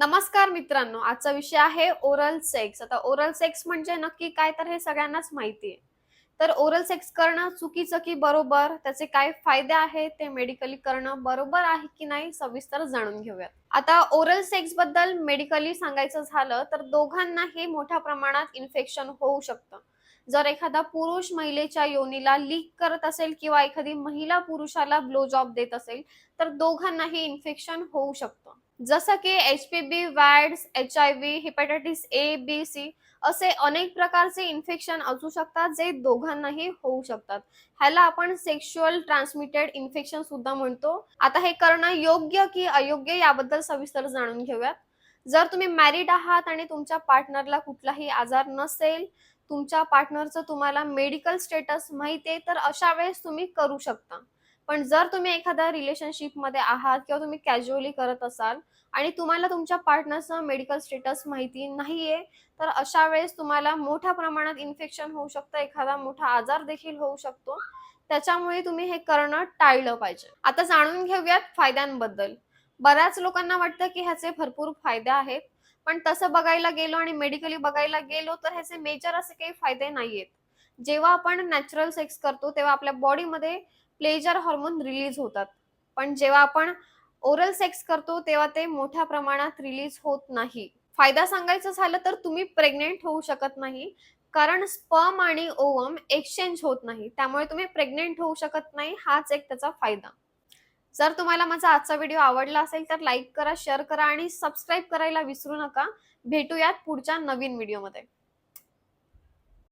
नमस्कार मित्रांनो, आजचा विषय आहे ओरल सेक्स. आता ओरल सेक्स म्हणजे नक्की काय तर हे सगळ्यांनाच माहिती आहे. तर ओरल सेक्स करणं चुकीचं की बरोबर? त्याचे काय फायदे आहेत? ते मेडिकली करणं बरोबर आहे की नाही? सविस्तर जाणून घेऊयात. आता ओरल सेक्स बद्दल मेडिकली सांगायचं झालं तर दोघांनाही मोठ्या प्रमाणात इन्फेक्शन होऊ शकतं. जर एखादा पुरुष महिलेच्या योनीला लीक करत असेल किंवा एखादी महिला पुरुषाला ब्लो जॉब देत असेल, तर दोघांनाही इन्फेक्शन होऊ शकतं. जसं की एच-पी-व्ही, वॅड्स, एच-आय-व्ही, हेपॅटायटिस ए, बी, सी असे अनेक प्रकारचे इन्फेक्शन असू शकतात, जे दोघांनाही होऊ शकतात. ह्याला आपण सेक्शुअल ट्रान्समिटेड इन्फेक्शन सुद्धा म्हणतो. आता हे करणं योग्य की अयोग्य याबद्दल सविस्तर जाणून घेऊयात. जर तुम्ही मॅरिड आहात आणि तुमच्या पार्टनरला कुठलाही आजार नसेल, तुमच्या पार्टनरचं तुम्हाला मेडिकल स्टेटस माहिती आहे, तर अशा वेळेस तुम्ही करू शकता. पण जर तुम्ही एखाद्या रिलेशनशिपमध्ये आहात किंवा तुम्ही कॅज्युअली करत असाल आणि तुम्हाला तुमच्या पार्टनरचं मेडिकल स्टेटस माहिती नाहीये, तर अशा वेळेस तुम्हाला मोठ्या प्रमाणात इन्फेक्शन होऊ शकतं, एखादा मोठा आजार देखील होऊ शकतो. त्याच्यामुळे तुम्ही हे करणं टाळलं पाहिजे. आता जाणून घेऊयात फायद्यांबद्दल. बऱ्याच लोकांना वाटतं, की ह्याचे भरपूर फायदे आहेत. पण तसं बघायला गेलो आणि मेडिकली बघायला गेलो, तर ह्याचे मेजर असे काही फायदे नाहीयेत. जेव्हा आपण नॅचरल सेक्स करतो, तेव्हा आपल्या बॉडीमध्ये प्लेजर हार्मोन रिलीज होतात. पण जेव्हा आपण ओरल सेक्स करतो, तेव्हा ते मोठ्या प्रमाणात रिलीज होत नाही. फायदा सांगायचं झालं तर तुम्ही प्रेग्नंट होऊ शकत नाही. कारण स्पर्म आणि ओव्हम एक्सचेंज होत नाही. त्यामुळे तुम्ही प्रेग्नंट होऊ शकत नाही. हाच एक त्याचा फायदा. जर तुम्हाला माझा आजचा व्हिडिओ आवडला असेल तर लाईक करा, शेअर करा आणि सबस्क्राईब करायला विसरू नका. भेटूयात पुढच्या नवीन व्हिडिओमध्ये.